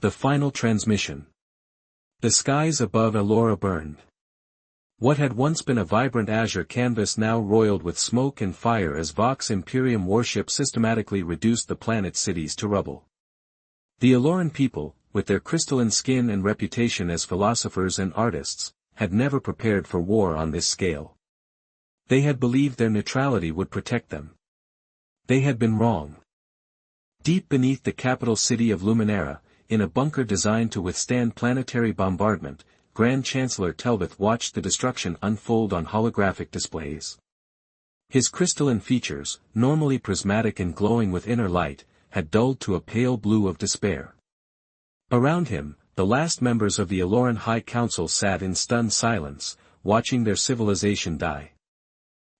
The final transmission. The skies above Elora burned. What had once been a vibrant azure canvas now roiled with smoke and fire as Vox Imperium warships systematically reduced the planet's cities to rubble. The Eloran people, with their crystalline skin and reputation as philosophers and artists, had never prepared for war on this scale. They had believed their neutrality would protect them. They had been wrong. Deep beneath the capital city of Luminera, in a bunker designed to withstand planetary bombardment, Grand Chancellor Telvith watched the destruction unfold on holographic displays. His crystalline features, normally prismatic and glowing with inner light, had dulled to a pale blue of despair. Around him, the last members of the Eloran High Council sat in stunned silence, watching their civilization die.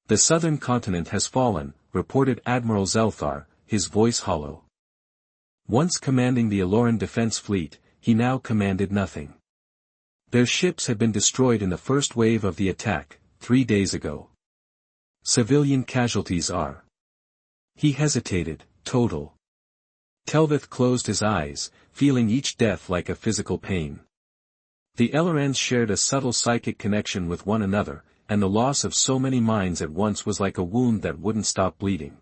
"The southern continent has fallen," reported Admiral Zelthar, his voice hollow. Once commanding the Eloran defense fleet, he now commanded nothing. Their ships had been destroyed in the first wave of the attack, 3 days ago. Civilian casualties are. He hesitated, total. Telvith closed his eyes, feeling each death like a physical pain. The Elorans shared a subtle psychic connection with one another, and the loss of so many minds at once was like a wound that wouldn't stop bleeding.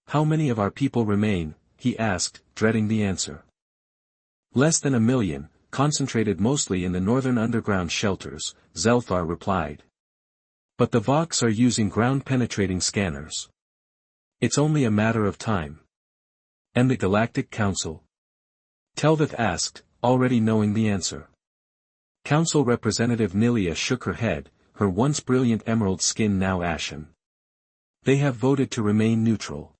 "How many of our people remain?" he asked, dreading the answer. "Less than 1 million, concentrated mostly in the northern underground shelters," Zelthar replied. "But the Vox are using ground-penetrating scanners. It's only a matter of time." "And the Galactic Council?" Telvith asked, already knowing the answer. Council Representative Nilia shook her head, her once brilliant emerald skin now ashen. "They have voted to remain neutral.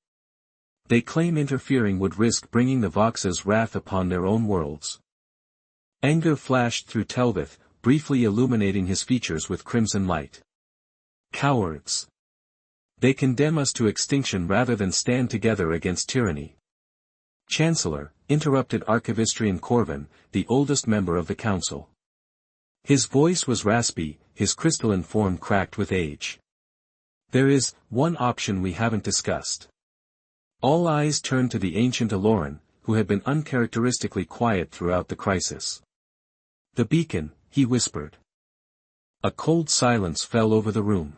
They claim interfering would risk bringing the Vox's wrath upon their own worlds." Anger flashed through Telvith, briefly illuminating his features with crimson light. "Cowards! They condemn us to extinction rather than stand together against tyranny." "Chancellor," interrupted Archivistrian Corvin, the oldest member of the council. His voice was raspy, his crystalline form cracked with age. "There is one option we haven't discussed." All eyes turned to the ancient Eloran, who had been uncharacteristically quiet throughout the crisis. "The beacon," he whispered. A cold silence fell over the room.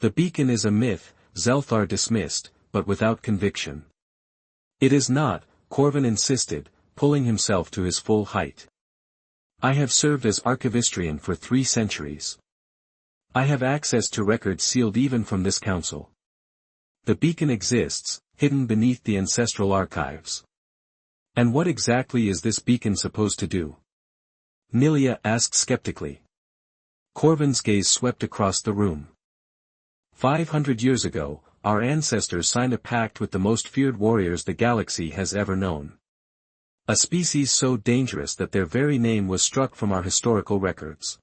"The beacon is a myth," Zelthar dismissed, but without conviction. "It is not," Corvin insisted, pulling himself to his full height. "I have served as Archivistrian for 3 centuries. I have access to records sealed even from this council. The beacon exists, hidden beneath the ancestral archives." "And what exactly is this beacon supposed to do?" Nilia asked skeptically. Corvin's gaze swept across the room. 500 years ago, our ancestors signed a pact with the most feared warriors the galaxy has ever known. A species so dangerous that their very name was struck from our historical records.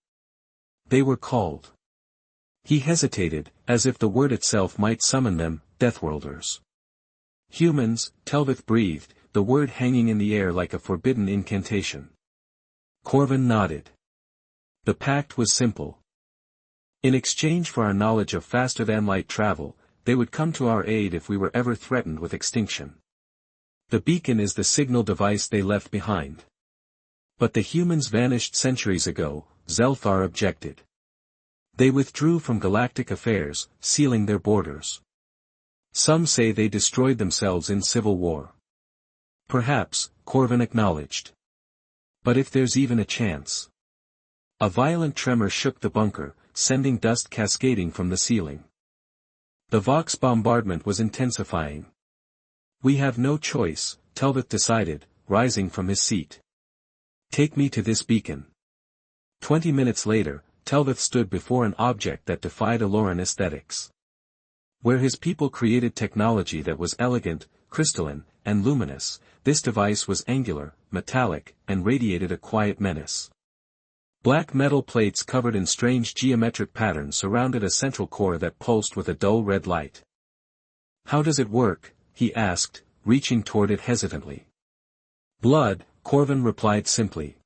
They were called. He hesitated, as if the word itself might summon them, Deathworlders. "Humans," Telvith breathed, the word hanging in the air like a forbidden incantation. Corvin nodded. The pact was simple. In exchange for our knowledge of faster-than-light travel, they would come to our aid if we were ever threatened with extinction. The beacon is the signal device they left behind. "But the humans vanished centuries ago," Zelthar objected. "They withdrew from galactic affairs, sealing their borders. Some say they destroyed themselves in civil war." "Perhaps," Corvin acknowledged. "But if there's even a chance." A violent tremor shook the bunker, sending dust cascading from the ceiling. The Vox bombardment was intensifying. "We have no choice," Telvith decided, rising from his seat. "Take me to this beacon." 20 minutes later, Telvith stood before an object that defied Eloran aesthetics. Where his people created technology that was elegant, crystalline, and luminous, this device was angular, metallic, and radiated a quiet menace. Black metal plates covered in strange geometric patterns surrounded a central core that pulsed with a dull red light. "How does it work?" he asked, reaching toward it hesitantly. "Blood," Corvin replied simply.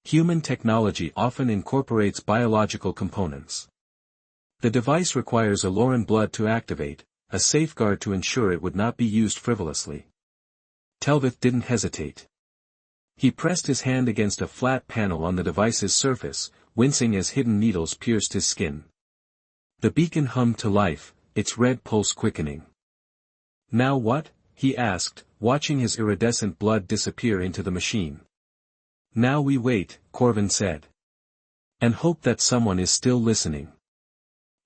"Human technology often incorporates biological components. The device requires Eloran blood to activate, a safeguard to ensure it would not be used frivolously." Telvith didn't hesitate. He pressed his hand against a flat panel on the device's surface, wincing as hidden needles pierced his skin. The beacon hummed to life, its red pulse quickening. "Now what?" he asked, watching his iridescent blood disappear into the machine. "Now we wait," Corvin said. "And hope that someone is still listening."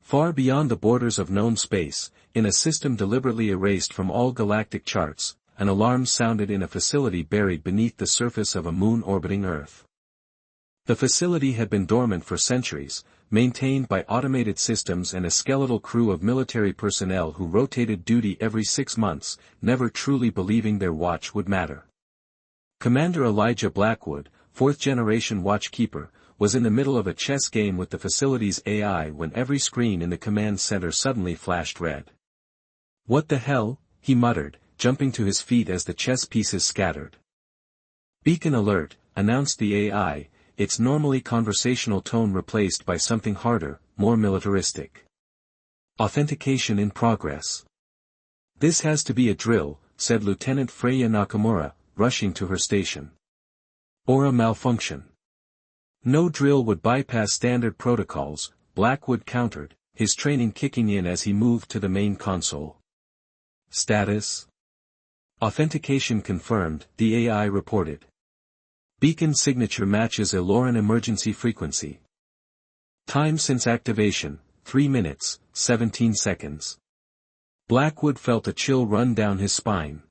Far beyond the borders of known space, in a system deliberately erased from all galactic charts, an alarm sounded in a facility buried beneath the surface of a moon orbiting Earth. The facility had been dormant for centuries, maintained by automated systems and a skeletal crew of military personnel who rotated duty every 6 months, never truly believing their watch would matter. Commander Elijah Blackwood, fourth-generation watchkeeper, was in the middle of a chess game with the facility's AI when every screen in the command center suddenly flashed red. "What the hell?" he muttered, jumping to his feet as the chess pieces scattered. "Beacon alert," announced the AI, its normally conversational tone replaced by something harder, more militaristic. "Authentication in progress." "This has to be a drill," said Lieutenant Freya Nakamura, rushing to her station. "Or a malfunction." "No drill would bypass standard protocols," Blackwood countered, his training kicking in as he moved to the main console. "Status?" "Authentication confirmed," the AI reported. "Beacon signature matches Eloran emergency frequency. Time since activation, 3 minutes, 17 seconds. Blackwood felt a chill run down his spine.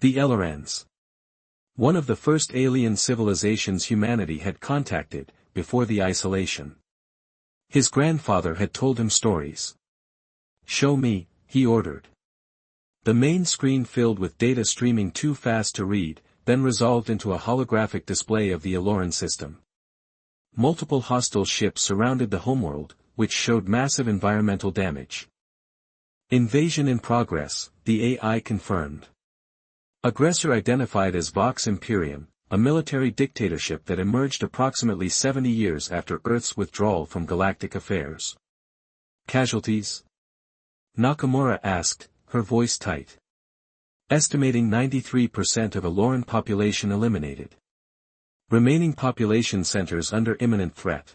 The Elorans. One of the first alien civilizations humanity had contacted, before the isolation. His grandfather had told him stories. "Show me," he ordered. The main screen filled with data streaming too fast to read, then resolved into a holographic display of the Eloran system. Multiple hostile ships surrounded the homeworld, which showed massive environmental damage. "Invasion in progress," the AI confirmed. Aggressor identified as Vox Imperium, a military dictatorship that emerged approximately 70 years after Earth's withdrawal from galactic affairs. "Casualties?" Nakamura asked, her voice tight. "Estimating 93% of Eloran population eliminated. Remaining population centers under imminent threat."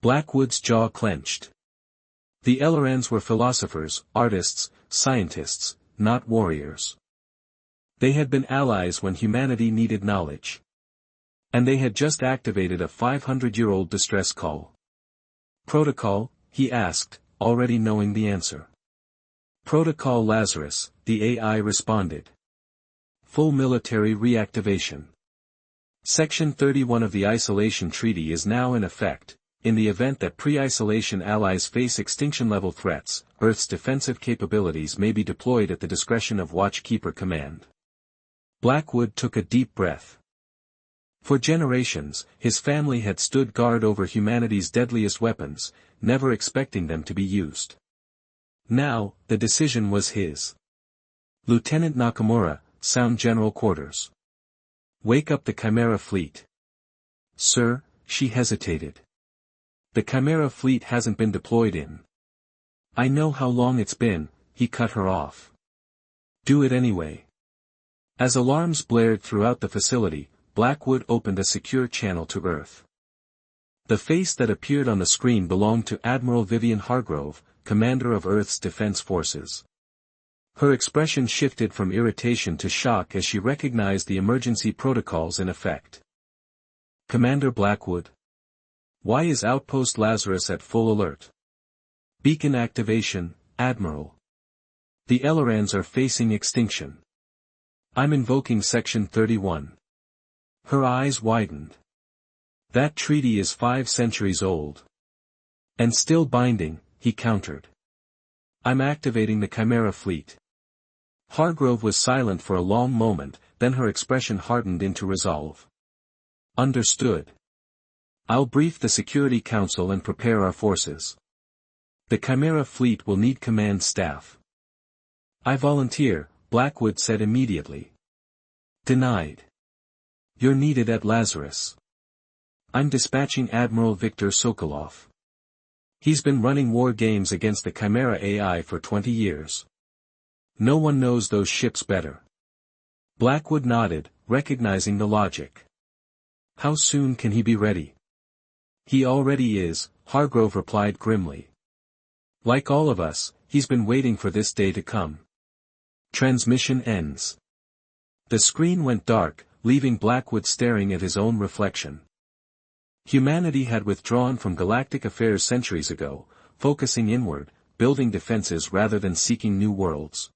Blackwood's jaw clenched. The Elorans were philosophers, artists, scientists, not warriors. They had been allies when humanity needed knowledge. And they had just activated a 500-year-old distress call. "Protocol?" he asked, already knowing the answer. "Protocol Lazarus," the AI responded. "Full military reactivation. Section 31 of the Isolation Treaty is now in effect. In the event that pre-isolation allies face extinction-level threats, Earth's defensive capabilities may be deployed at the discretion of Watchkeeper Command." Blackwood took a deep breath. For generations, his family had stood guard over humanity's deadliest weapons, never expecting them to be used. Now, the decision was his. "Lieutenant Nakamura, sound General Quarters. Wake up the Chimera fleet." "Sir," she hesitated. "The Chimera fleet hasn't been deployed in." "I know how long it's been," he cut her off. "Do it anyway." As alarms blared throughout the facility, Blackwood opened a secure channel to Earth. The face that appeared on the screen belonged to Admiral Vivian Hargrove, commander of Earth's defense forces. Her expression shifted from irritation to shock as she recognized the emergency protocols in effect. "Commander Blackwood? Why is Outpost Lazarus at full alert?" "Beacon activation, Admiral. The Elorans are facing extinction. I'm invoking Section 31. Her eyes widened. "That treaty is 5 centuries old. And still binding," he countered. "I'm activating the Chimera fleet." Hargrove was silent for a long moment, then her expression hardened into resolve. "Understood. I'll brief the Security Council and prepare our forces. The Chimera fleet will need command staff." "I volunteer," Blackwood said immediately. "Denied. You're needed at Lazarus. I'm dispatching Admiral Viktor Sokolov. He's been running war games against the Chimera AI for 20 years. No one knows those ships better. Blackwood nodded, recognizing the logic. How soon can he be ready? He already is, Hargrove replied grimly. Like all of us, he's been waiting for this day to come. Transmission ends. The screen went dark, leaving Blackwood staring at his own reflection. Humanity had withdrawn from galactic affairs centuries ago, focusing inward, building defenses rather than seeking new worlds.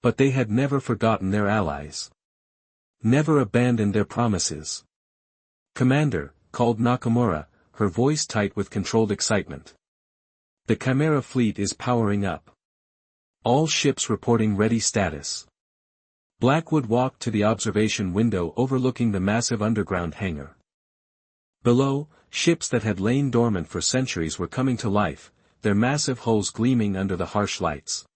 But they had never forgotten their allies. Never abandoned their promises. Commander, called Nakamura, her voice tight with controlled excitement. The Chimera fleet is powering up. All ships reporting ready status. Blackwood walked to the observation window overlooking the massive underground hangar. Below, ships that had lain dormant for centuries were coming to life, their massive hulls gleaming under the harsh lights.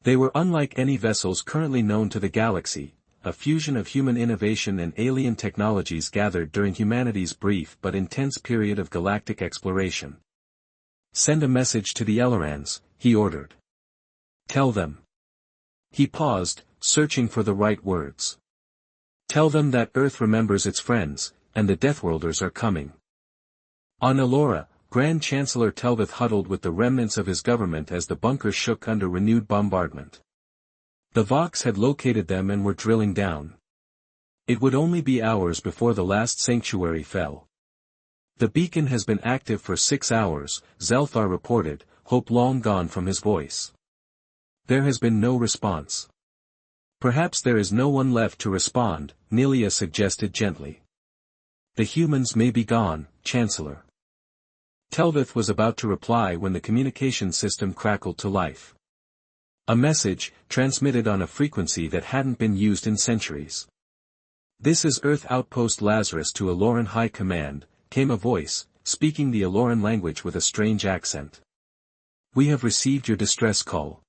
They were unlike any vessels currently known to the galaxy, a fusion of human innovation and alien technologies gathered during humanity's brief but intense period of galactic exploration. Send a message to the Elorans, he ordered. Tell them. He paused, searching for the right words. Tell them that Earth remembers its friends, and the Deathworlders are coming. On Elora, Grand Chancellor Telvith huddled with the remnants of his government as the bunker shook under renewed bombardment. The Vox had located them and were drilling down. It would only be hours before the last sanctuary fell. The beacon has been active for 6 hours, Zelthar reported, hope long gone from his voice. There has been no response. Perhaps there is no one left to respond, Nelia suggested gently. The humans may be gone, Chancellor. Telvith was about to reply when the communication system crackled to life. A message, transmitted on a frequency that hadn't been used in centuries. This is Earth Outpost Lazarus to Eloran High Command, came a voice, speaking the Eloran language with a strange accent. We have received your distress call.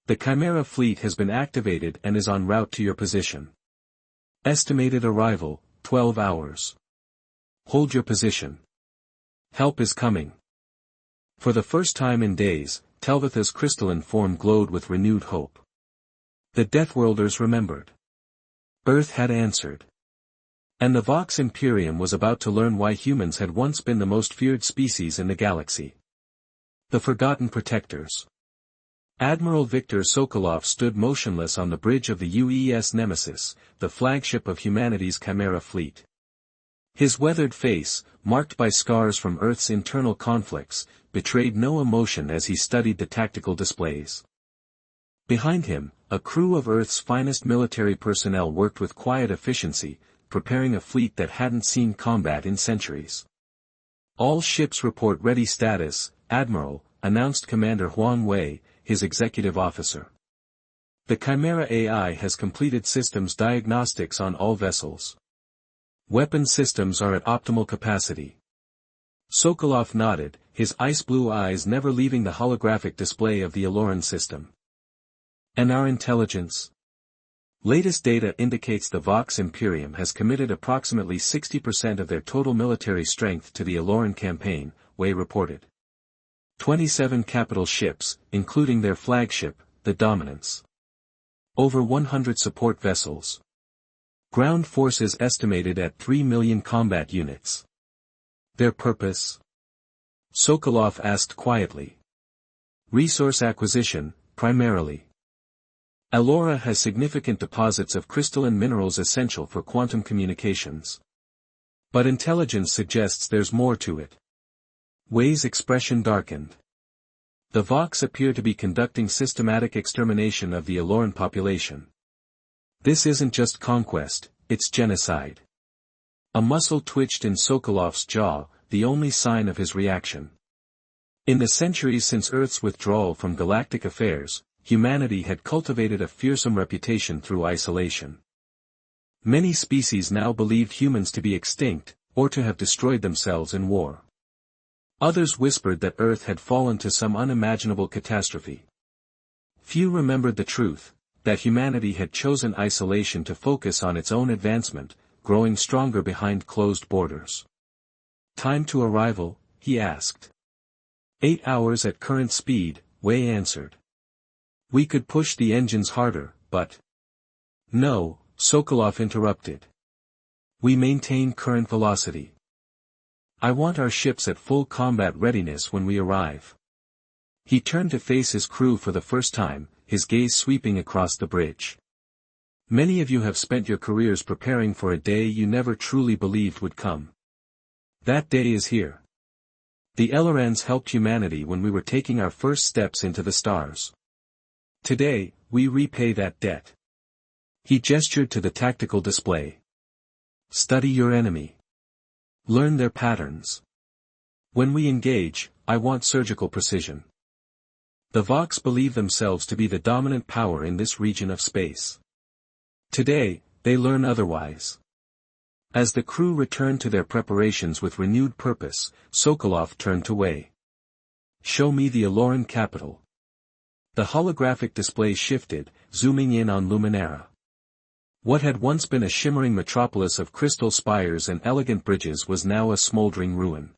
The Chimera fleet has been activated and is en route to your position. Estimated arrival, 12 hours. Hold your position. Help is coming. For the first time in days, Telvitha's crystalline form glowed with renewed hope. The Deathworlders remembered. Earth had answered. And the Vox Imperium was about to learn why humans had once been the most feared species in the galaxy. The Forgotten Protectors. Admiral Viktor Sokolov stood motionless on the bridge of the UES Nemesis, the flagship of humanity's Chimera fleet. His weathered face, marked by scars from Earth's internal conflicts, betrayed no emotion as he studied the tactical displays. Behind him, a crew of Earth's finest military personnel worked with quiet efficiency, preparing a fleet that hadn't seen combat in centuries. All ships report ready status, Admiral, announced Commander Huang Wei, his executive officer. The Chimera AI has completed systems diagnostics on all vessels. Weapon systems are at optimal capacity. Sokolov nodded, his ice-blue eyes never leaving the holographic display of the Eloran system. And our intelligence? Latest data indicates the Vox Imperium has committed approximately 60% of their total military strength to the Eloran campaign, Wei reported. 27 capital ships, including their flagship, the Dominance. Over 100 support vessels. Ground forces estimated at 3 million combat units. Their purpose? Sokolov asked quietly. Resource acquisition, primarily. Elora has significant deposits of crystalline minerals essential for quantum communications. But intelligence suggests there's more to it. Wei's expression darkened. The Vox appear to be conducting systematic extermination of the Eloran population. This isn't just conquest, it's genocide. A muscle twitched in Sokolov's jaw, the only sign of his reaction. In the centuries since Earth's withdrawal from galactic affairs, humanity had cultivated a fearsome reputation through isolation. Many species now believed humans to be extinct, or to have destroyed themselves in war. Others whispered that Earth had fallen to some unimaginable catastrophe. Few remembered the truth, that humanity had chosen isolation to focus on its own advancement, growing stronger behind closed borders. Time to arrival, he asked. 8 hours at current speed, Wei answered. We could push the engines harder, but... No, Sokolov interrupted. We maintain current velocity. I want our ships at full combat readiness when we arrive. He turned to face his crew for the first time, his gaze sweeping across the bridge. Many of you have spent your careers preparing for a day you never truly believed would come. That day is here. The Elorans helped humanity when we were taking our first steps into the stars. Today, we repay that debt. He gestured to the tactical display. Study your enemy. Learn their patterns. When we engage, I want surgical precision. The Vox believe themselves to be the dominant power in this region of space. Today, they learn otherwise. As the crew returned to their preparations with renewed purpose, Sokolov turned to Wei. Show me the Aloran capital. The holographic display shifted, zooming in on Luminara. What had once been a shimmering metropolis of crystal spires and elegant bridges was now a smoldering ruin.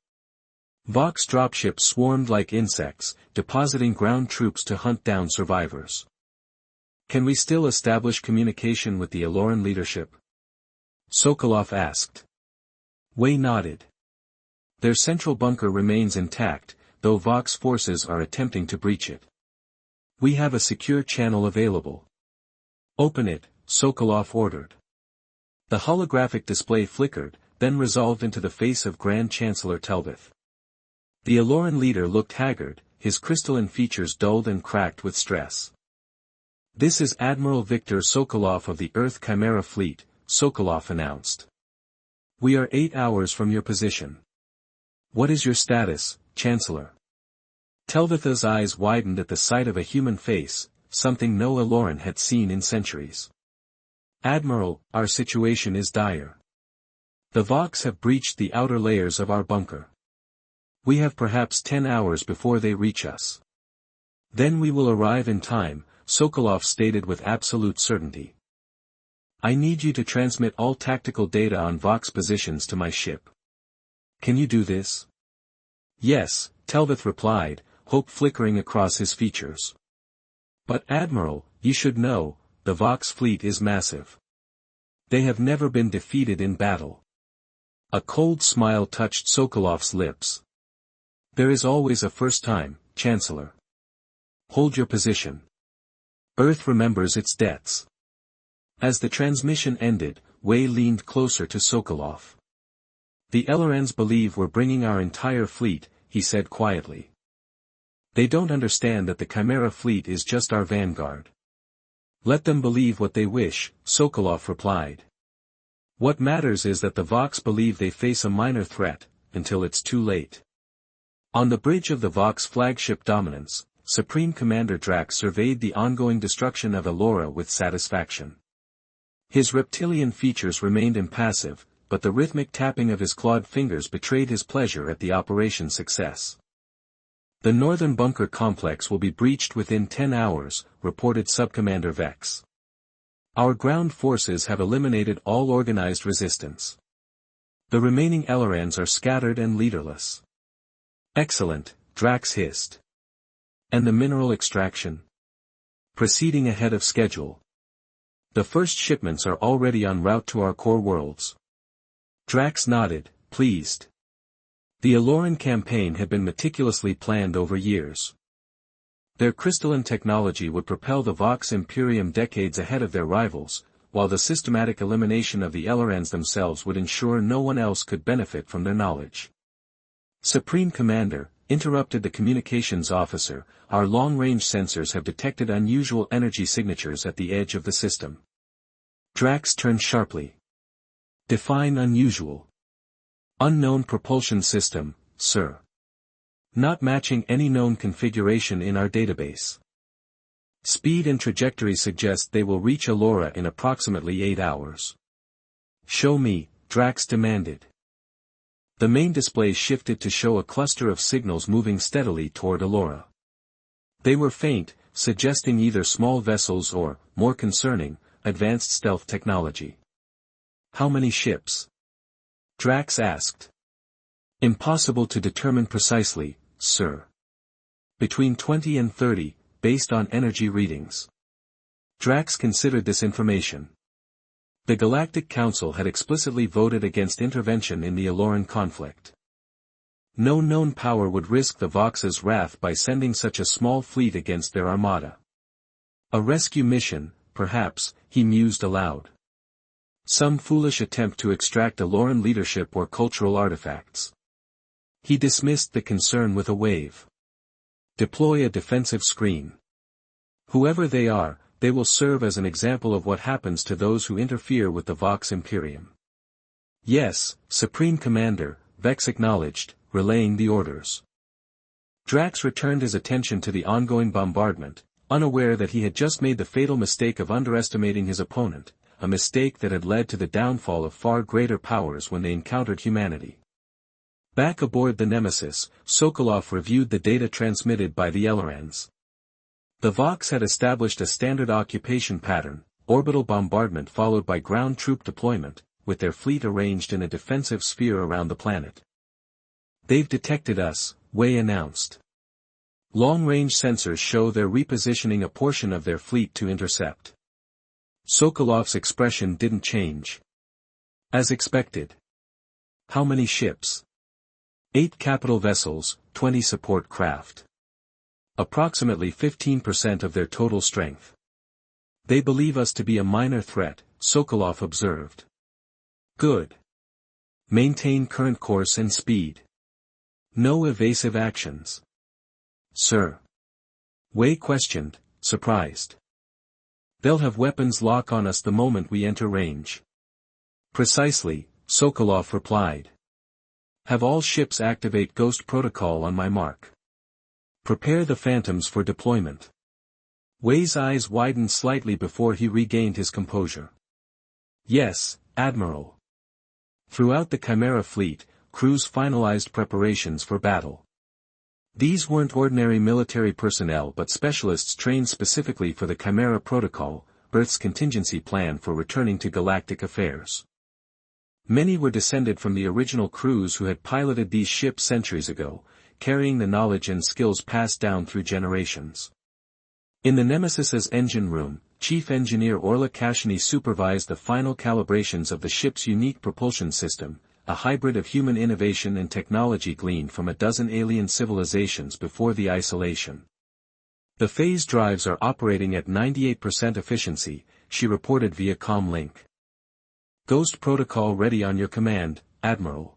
Vox dropships swarmed like insects, depositing ground troops to hunt down survivors. Can we still establish communication with the Aloran leadership? Sokolov asked. Wei nodded. Their central bunker remains intact, though Vox forces are attempting to breach it. We have a secure channel available. Open it, Sokolov ordered. The holographic display flickered, then resolved into the face of Grand Chancellor Telvith. The Aloran leader looked haggard, his crystalline features dulled and cracked with stress. This is Admiral Viktor Sokolov of the Earth Chimera Fleet, Sokolov announced. We are 8 hours from your position. What is your status, Chancellor? Telvith's eyes widened at the sight of a human face, something no Aloran had seen in centuries. Admiral, our situation is dire. The Vox have breached the outer layers of our bunker. We have perhaps 10 hours before they reach us. Then we will arrive in time, Sokolov stated with absolute certainty. I need you to transmit all tactical data on Vox positions to my ship. Can you do this? Yes, Telvith replied, hope flickering across his features. But Admiral, you should know, the Vox fleet is massive. They have never been defeated in battle. A cold smile touched Sokolov's lips. There is always a first time, Chancellor. Hold your position. Earth remembers its debts. As the transmission ended, Wei leaned closer to Sokolov. The Elorans believe we're bringing our entire fleet, he said quietly. They don't understand that the Chimera fleet is just our vanguard. Let them believe what they wish, Sokolov replied. What matters is that the Vox believe they face a minor threat, until it's too late. On the bridge of the Vox flagship Dominance, Supreme Commander Drax surveyed the ongoing destruction of Alora with satisfaction. His reptilian features remained impassive, but the rhythmic tapping of his clawed fingers betrayed his pleasure at the operation's success. The northern bunker complex will be breached within 10 hours, reported Subcommander Vex. Our ground forces have eliminated all organized resistance. The remaining Elorans are scattered and leaderless. Excellent, Drax hissed. And the mineral extraction? Proceeding ahead of schedule. The first shipments are already en route to our core worlds. Drax nodded, pleased. The Aloran campaign had been meticulously planned over years. Their crystalline technology would propel the Vox Imperium decades ahead of their rivals, while the systematic elimination of the Elorans themselves would ensure no one else could benefit from their knowledge. Supreme Commander, interrupted the communications officer, our long-range sensors have detected unusual energy signatures at the edge of the system. Drax turned sharply. Define unusual. Unknown propulsion system, sir. Not matching any known configuration in our database. Speed and trajectory suggest they will reach Alora in approximately 8 hours. Show me, Drax demanded. The main display shifted to show a cluster of signals moving steadily toward Alora. They were faint, suggesting either small vessels or, more concerning, advanced stealth technology. How many ships? Drax asked. Impossible to determine precisely, sir. Between 20 and 30, based on energy readings. Drax considered this information. The Galactic Council had explicitly voted against intervention in the Aloran conflict. No known power would risk the Vox's wrath by sending such a small fleet against their armada. A rescue mission, perhaps, he mused aloud. Some foolish attempt to extract Aloran leadership or cultural artifacts. He dismissed the concern with a wave. Deploy a defensive screen. Whoever they are, they will serve as an example of what happens to those who interfere with the Vox Imperium. Yes, Supreme Commander, Vex acknowledged, relaying the orders. Drax returned his attention to the ongoing bombardment, unaware that he had just made the fatal mistake of underestimating his opponent, a mistake that had led to the downfall of far greater powers when they encountered humanity. Back aboard the Nemesis, Sokolov reviewed the data transmitted by the Elorans. The Vox had established a standard occupation pattern, orbital bombardment followed by ground troop deployment, with their fleet arranged in a defensive sphere around the planet. They've detected us, Wei announced. Long-range sensors show they're repositioning a portion of their fleet to intercept. Sokolov's expression didn't change. As expected. How many ships? 8 capital vessels, 20 support craft. Approximately 15% of their total strength. They believe us to be a minor threat, Sokolov observed. Good. Maintain current course and speed. No evasive actions. Sir. Wei questioned, surprised. They'll have weapons lock on us the moment we enter range. Precisely, Sokolov replied. Have all ships activate Ghost Protocol on my mark. Prepare the Phantoms for deployment. Wei's eyes widened slightly before he regained his composure. Yes, Admiral. Throughout the Chimera fleet, crews finalized preparations for battle. These weren't ordinary military personnel but specialists trained specifically for the Chimera Protocol, Earth's contingency plan for returning to galactic affairs. Many were descended from the original crews who had piloted these ships centuries ago, carrying the knowledge and skills passed down through generations. In the Nemesis's engine room, Chief Engineer Orla Kashani supervised the final calibrations of the ship's unique propulsion system, a hybrid of human innovation and technology gleaned from a dozen alien civilizations before the isolation. The phase drives are operating at 98% efficiency, she reported via comlink. Ghost Protocol ready on your command, Admiral.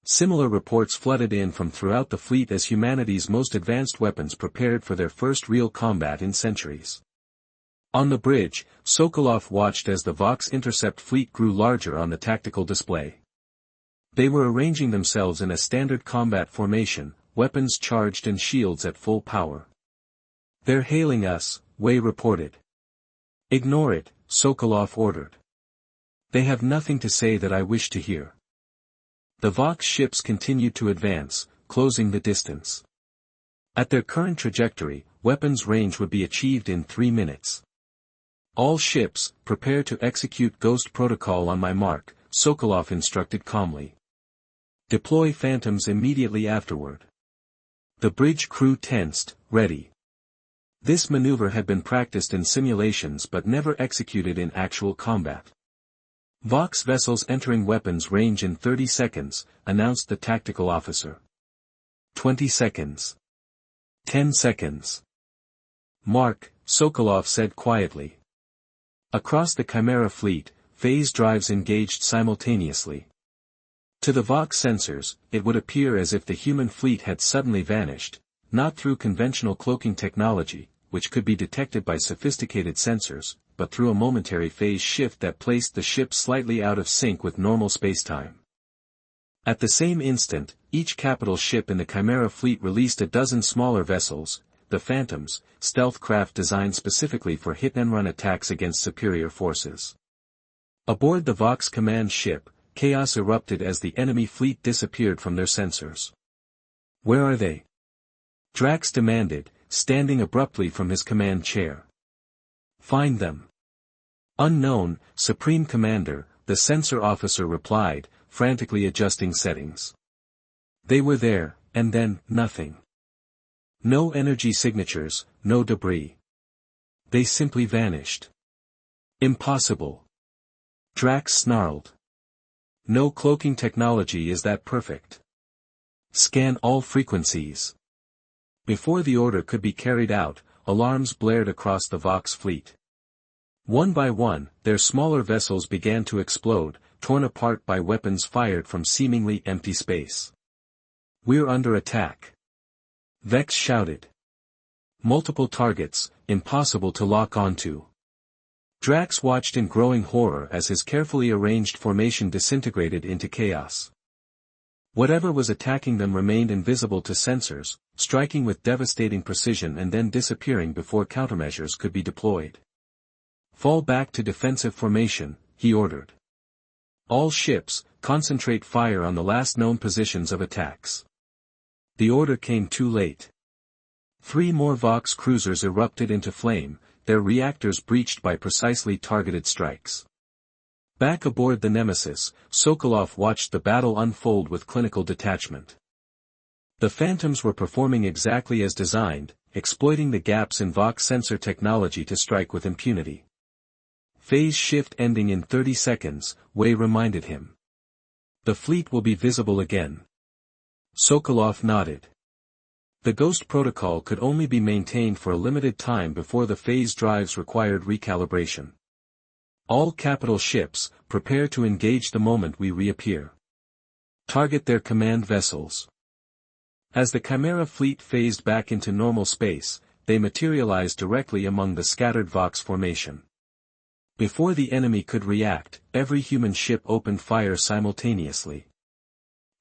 Similar reports flooded in from throughout the fleet as humanity's most advanced weapons prepared for their first real combat in centuries. On the bridge, Sokolov watched as the Vox intercept fleet grew larger on the tactical display. They were arranging themselves in a standard combat formation, weapons charged and shields at full power. They're hailing us, Wei reported. Ignore it, Sokolov ordered. They have nothing to say that I wish to hear. The Vox ships continued to advance, closing the distance. At their current trajectory, weapons range would be achieved in 3 minutes. All ships, prepare to execute Ghost Protocol on my mark, Sokolov instructed calmly. Deploy Phantoms immediately afterward. The bridge crew tensed, ready. This maneuver had been practiced in simulations but never executed in actual combat. Vox vessels entering weapons range in 30 seconds, announced the tactical officer. 20 seconds. 10 seconds. Mark, Sokolov said quietly. Across the Chimera fleet, phase drives engaged simultaneously. To the Vox sensors, it would appear as if the human fleet had suddenly vanished, not through conventional cloaking technology, which could be detected by sophisticated sensors, but through a momentary phase shift that placed the ship slightly out of sync with normal spacetime. At the same instant, each capital ship in the Chimera fleet released a dozen smaller vessels, the Phantoms, stealth craft designed specifically for hit-and-run attacks against superior forces. Aboard the Vox command ship, chaos erupted as the enemy fleet disappeared from their sensors. Where are they? Drax demanded, standing abruptly from his command chair. Find them. Unknown, Supreme Commander, the sensor officer replied, frantically adjusting settings. They were there, and then, nothing. No energy signatures, no debris. They simply vanished. Impossible. Drax snarled. No cloaking technology is that perfect. Scan all frequencies. Before the order could be carried out, alarms blared across the Vox fleet. One by one, their smaller vessels began to explode, torn apart by weapons fired from seemingly empty space. We're under attack. Vex shouted. Multiple targets, impossible to lock onto. Drax watched in growing horror as his carefully arranged formation disintegrated into chaos. Whatever was attacking them remained invisible to sensors, striking with devastating precision and then disappearing before countermeasures could be deployed. Fall back to defensive formation, he ordered. All ships, concentrate fire on the last known positions of attacks. The order came too late. 3 more Vox cruisers erupted into flame, their reactors breached by precisely targeted strikes. Back aboard the Nemesis, Sokolov watched the battle unfold with clinical detachment. The Phantoms were performing exactly as designed, exploiting the gaps in Vox sensor technology to strike with impunity. Phase shift ending in 30 seconds, Wei reminded him. The fleet will be visible again. Sokolov nodded. The Ghost Protocol could only be maintained for a limited time before the phase drives required recalibration. All capital ships, prepare to engage the moment we reappear. Target their command vessels. As the Chimera fleet phased back into normal space, they materialized directly among the scattered Vox formation. Before the enemy could react, every human ship opened fire simultaneously.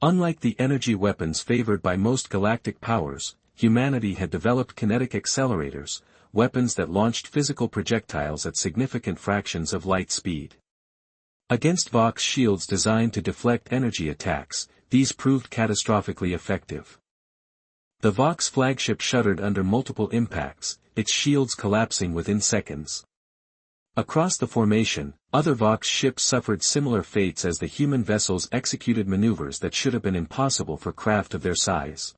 Unlike the energy weapons favored by most galactic powers, humanity had developed kinetic accelerators, weapons that launched physical projectiles at significant fractions of light speed. Against Vox shields designed to deflect energy attacks, these proved catastrophically effective. The Vox flagship shuddered under multiple impacts, its shields collapsing within seconds. Across the formation, other Vox ships suffered similar fates as the human vessels executed maneuvers that should have been impossible for craft of their size.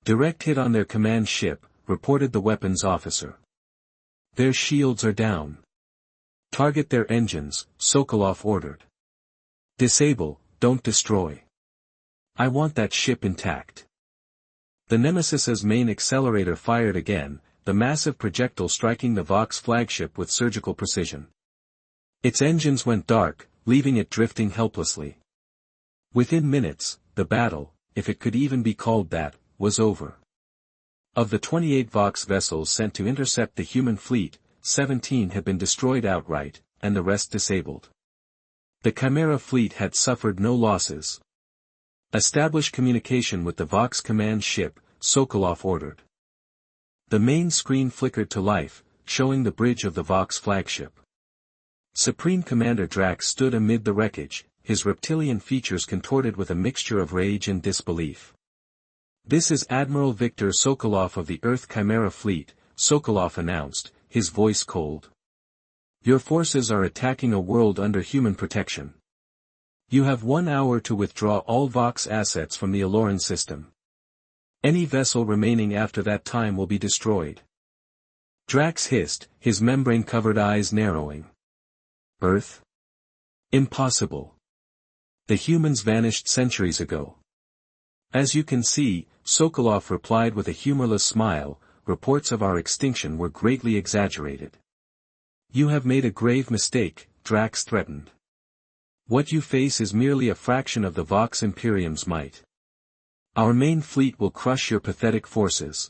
Direct hit on their command ship, reported the weapons officer. Their shields are down. Target their engines, Sokolov ordered. Disable, don't destroy. I want that ship intact. The Nemesis's main accelerator fired again, the massive projectile striking the Vox flagship with surgical precision. Its engines went dark, leaving it drifting helplessly. Within minutes, the battle, if it could even be called that, was over. Of the 28 Vox vessels sent to intercept the human fleet, 17 had been destroyed outright, and the rest disabled. The Chimera fleet had suffered no losses. Establish communication with the Vox command ship, Sokolov ordered. The main screen flickered to life, showing the bridge of the Vox flagship. Supreme Commander Drax stood amid the wreckage, his reptilian features contorted with a mixture of rage and disbelief. This is Admiral Viktor Sokolov of the Earth Chimera Fleet, Sokolov announced, his voice cold. Your forces are attacking a world under human protection. You have 1 hour to withdraw all Vox assets from the Aloran system. Any vessel remaining after that time will be destroyed. Drax hissed, his membrane-covered eyes narrowing. Earth? Impossible. The humans vanished centuries ago. As you can see, Sokolov replied with a humorless smile, reports of our extinction were greatly exaggerated. You have made a grave mistake, Drax threatened. What you face is merely a fraction of the Vox Imperium's might. Our main fleet will crush your pathetic forces.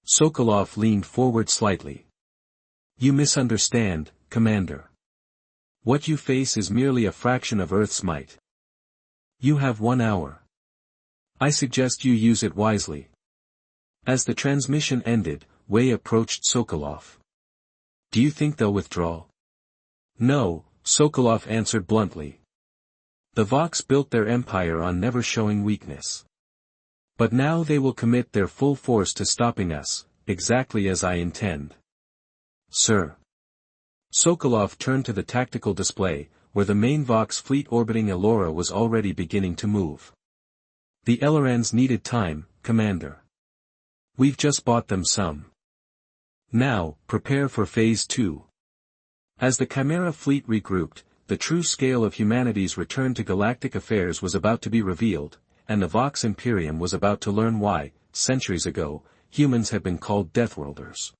Sokolov leaned forward slightly. You misunderstand, Commander. What you face is merely a fraction of Earth's might. You have 1 hour. I suggest you use it wisely. As the transmission ended, Wei approached Sokolov. Do you think they'll withdraw? No, Sokolov answered bluntly. The Vox built their empire on never showing weakness. But now they will commit their full force to stopping us, exactly as I intend. Sir. Sokolov turned to the tactical display, where the main Vox fleet orbiting Elora was already beginning to move. The Elorans needed time, Commander. We've just bought them some. Now, prepare for Phase 2. As the Chimera fleet regrouped, the true scale of humanity's return to galactic affairs was about to be revealed, and the Vox Imperium was about to learn why, centuries ago, humans had been called Deathworlders.